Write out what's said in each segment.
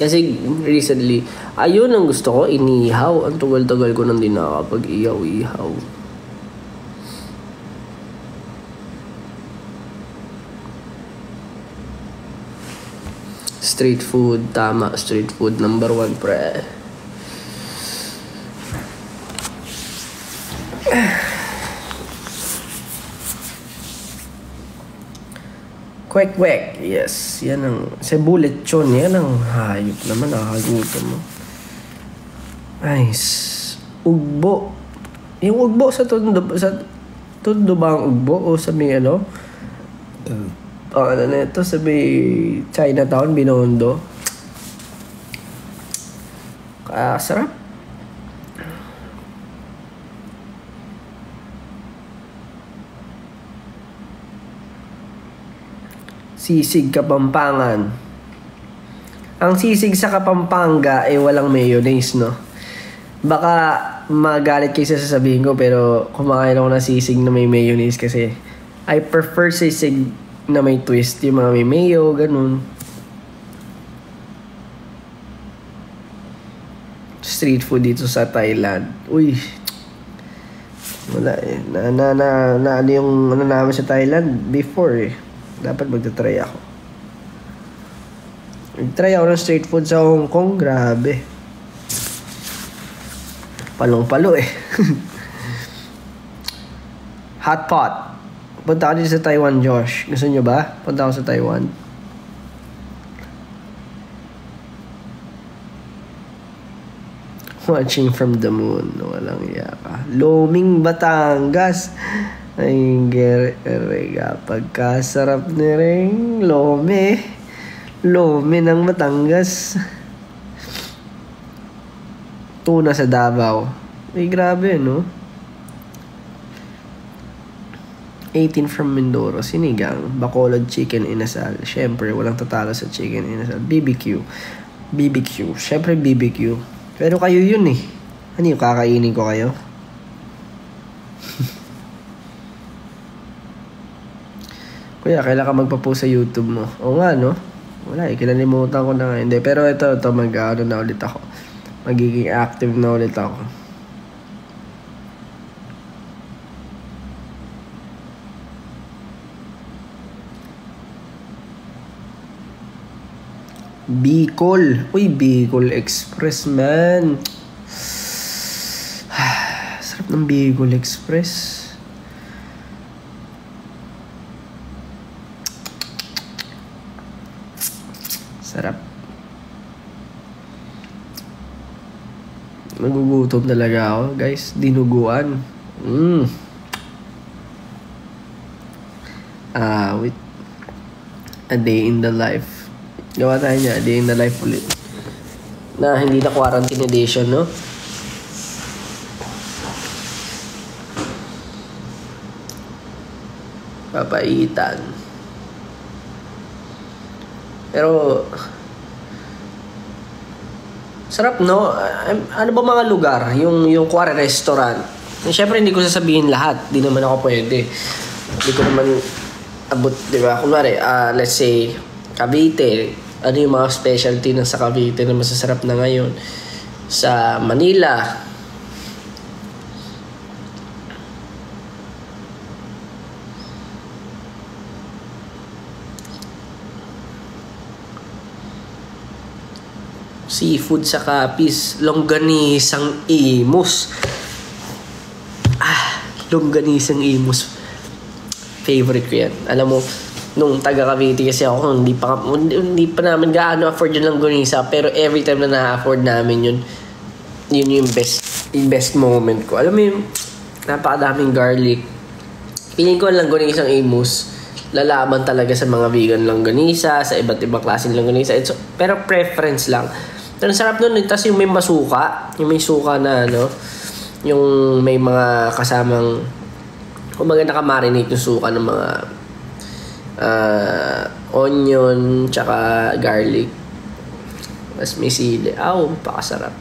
Kasi recently, ayun ang gusto ko, inihaw. Ang tagal-tagal ko nang di nakakapag-ihaw-ihaw. Street food, tama. Street food, number 1, pre. Kwek-kwek, yes. Yan ang, Cebu lechon, yan ang hayop naman, nakakagutom mo. Nice. Ugbo. Yung ugbo sa Tondo ba ang ugbo? O sa may ano? Ano na ito, sa may Chinatown, Binondo. Sarap. Sisig Kapampangan. Ang sisig sa Kapampangan walang mayonnaise, no? Baka magalit kayo sa sasabihin ko, pero kumakain ako ng sisig na may mayonnaise kasi I prefer sisig na may twist, yung mga may mayo, ganun. Street food dito sa Thailand. Uy. Wala eh. Ano yung ano namin sa Thailand before eh. Dapat magta-try ako. Nag-try ako ng street food sa Hong Kong. Grabe. Palong-palo eh. Hot pot. Punta ako dito sa Taiwan, Josh. Gusto nyo ba? Punta ako sa Taiwan. Watching from the moon. Walang yaka. Loming, Batangas. Ay, gerega. Pagkasarap ni ring lome. Lome ng Batangas. Tuna sa Davao. Ay, grabe, no? 18 from Mindoro. Sinigang. Bacolod chicken inasal. Siyempre, walang tatalo sa chicken inasal. BBQ. Siyempre, BBQ. Pero kayo yun eh. Ano yung kakainin ko kayo? Kuya, kailan ka magpa-post sa YouTube mo? Oo nga, no? Wala eh, kinalimutan ko na nga. Hindi, pero ito mag-ano na ulit ako. Magiging active na ulit ako. Bicol. Uy, Bicol Express, man. Sarap ng Bicol Express. Sarap. Nagugutom talaga ako, guys. Dinuguan. With a day in the life. Gawa tayo niya, a day in the life ulit. Na hindi na quarantine edition, no? Papaitan. Pero sarap, no? Ano ba mga lugar? Yung kuwari restaurant. Siyempre hindi ko sasabihin lahat. Di naman ako pwede. Hindi ko naman abot, di ba? Kunwari, let's say Cavite. Ano yung mga specialty na sa Cavite na masasarap na ngayon? Sa Manila, seafood sa Capiz, longganisang imus. Longganisang imus. Favorite ko yan. Alam mo, nung taga Cavite kasi ako, hindi pa namin gaano afford yung longganisa, pero every time na na-afford namin yun yung best moment ko. Alam mo yung napakadaming garlic. Feeling ko ang longganisang imus lalaban talaga sa mga vegan longganisa, sa iba't ibang klaseng longganisa. Pero preference lang. Pero sarap nun, tas yung may masuka, yung may suka na ano, yung may mga kasamang, kumbaga nakamarinate yung suka ng mga onion, tsaka garlic. Mas may sili. Pakasarap.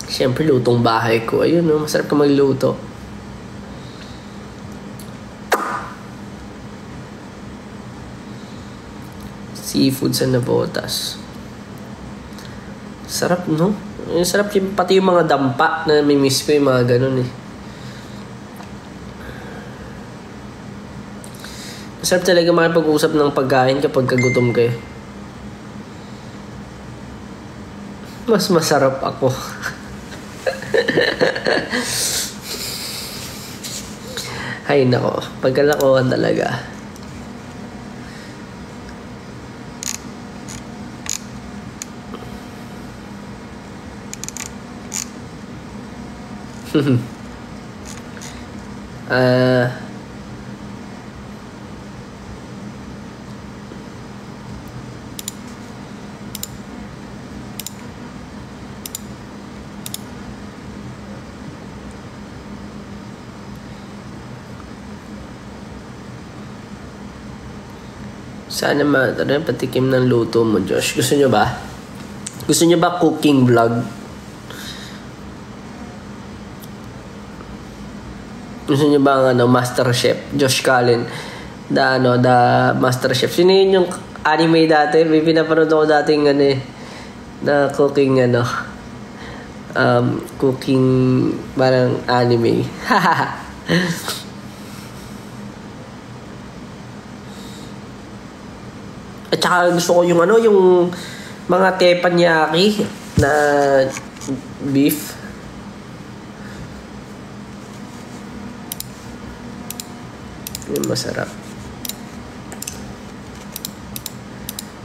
Siyempre, lutong bahay ko. Ayun, no? Masarap ka magluto. Seafood sa Navotas. Sarap, no? Yung sarap yung, pati yung mga dampa na may miss ko yung mga ganun eh. Masarap talaga makipag-usap ng pagkain kapag kagutom kayo. Mas masarap ako. Ay nako, pagkalakuhan talaga. Sana patikim ng luto mo, Josh. Gusto nyo ba? Gusto nyo ba cooking vlog? Gusto nyo ba ang Master Chef? Josh Cullen. The Master Chef. Sino yun yung anime dati? May pinapanood ako dating na cooking cooking parang anime. At saka gusto ko yung yung mga teppanyaki na beef. Yung masarap.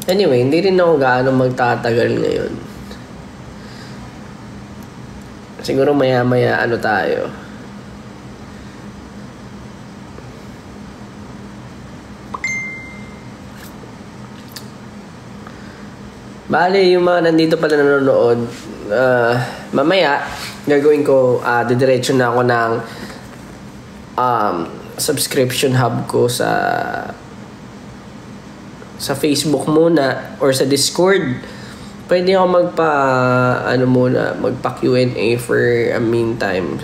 Anyway, hindi rin ako gaano magtatagal ngayon. Siguro maya-maya tayo. Bale, yung mga nandito pala nanonood, mamaya, gagawin ko, didiretso na ako ng subscription hub ko sa Facebook muna or sa Discord. Pwede ako magpa Q&A for a meantime.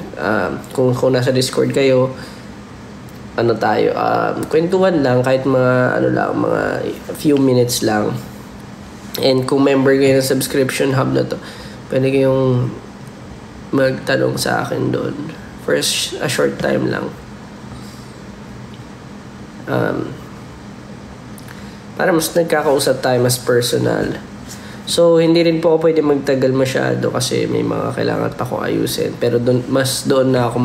Kung nasa Discord kayo, tayo, kwentuhan lang kahit mga mga few minutes lang. And kung member kayo ng subscription hub na to, pwede kayong magtanong sa akin doon for a short time lang. Para mas nagkakausap tayo, mas personal. So, hindi rin po ako pwede magtagal masyado kasi may mga kailangan pa akong ayusin. Pero doon na ako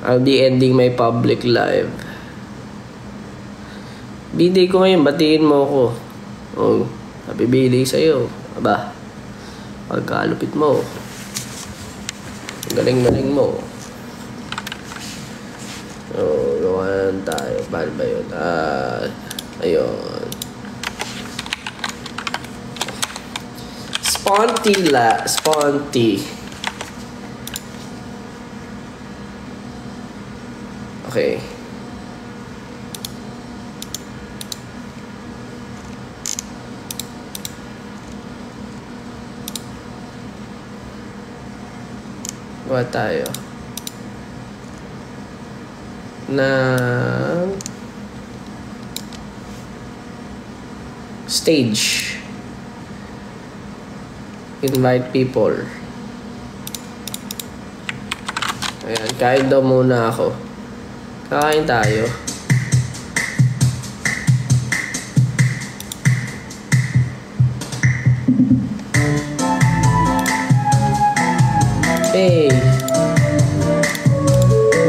I'll be ending my public live. B-day ko ngayon, batiin mo ako. Oh, happy B-day sa'yo. Aba, pagkalupit mo. Galing-galing mo. Oh, gawan tayo. Paano ba yun? Ayun. Sponty. Okay. Gawa tayo na stage. Invite people. Ayan, kain daw muna ako. Kakain tayo. Hey.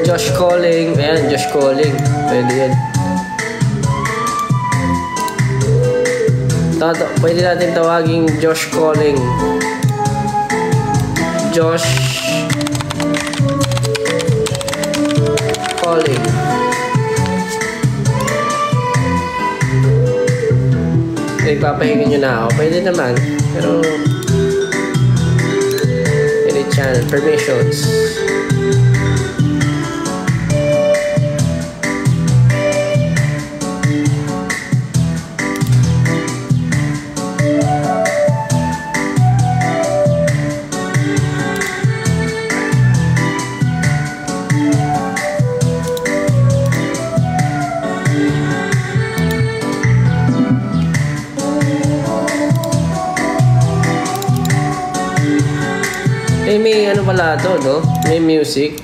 Josh calling. Ayan, Josh calling. Pwede yan. Pwede natin tawaging Josh calling. Josh calling. Nagpapahingin nyo na ako. Pwede naman. Pero edit channel. Permissions. May ano pala to, no? May music.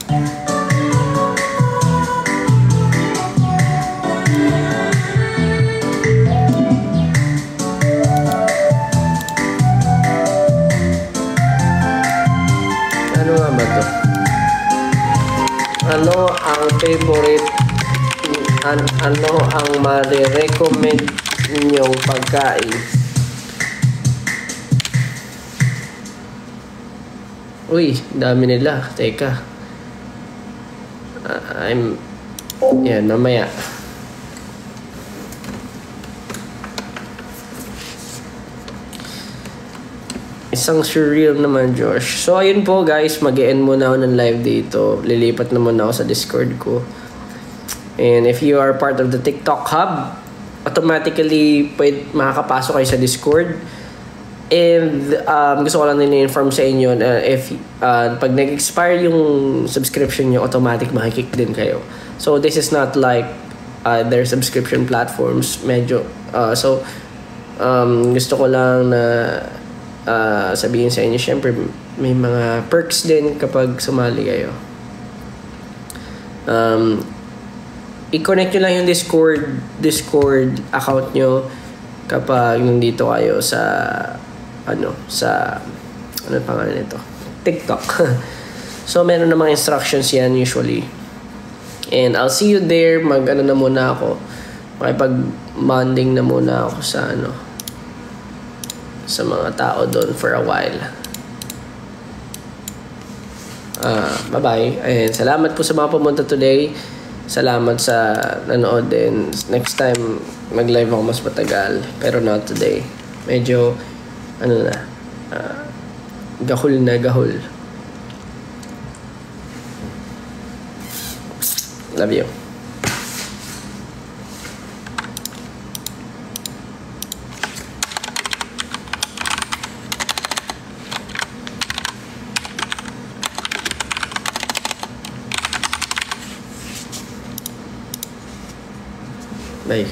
Ano nga ba to? Ano ang favorite, ano ang marirecommend ninyong pagkain? Uy, dami nila. Teka. Yan, mamaya. Isang surreal naman, Josh. So, ayun po guys. Mag-e-end muna ako ng live dito. Lilipat na muna ako sa Discord ko. And if you are part of the TikTok Hub, automatically makakapasok kayo sa Discord. And gusto ko lang din i-inform sa inyo na if pag nag-expire yung subscription nyo, automatic makikick din kayo. So this is not like their subscription platforms. Medyo gusto ko lang na sabihin sa inyo, syempre may mga perks din kapag sumali kayo. I-connect nyo lang yung Discord account nyo kapag nandito kayo sa ano pangalan nito? TikTok. So meron namang instructions yan usually. And I'll see you there. Mag-ano na muna ako. Makipag-bonding na muna ako sa sa mga tao doon for a while. Bye-bye. And salamat po sa mga pumunta today. Salamat sa nanood din. Next time, mag-live ako mas matagal. Pero not today. Medyo, gahul na gahul. Love you. Bye.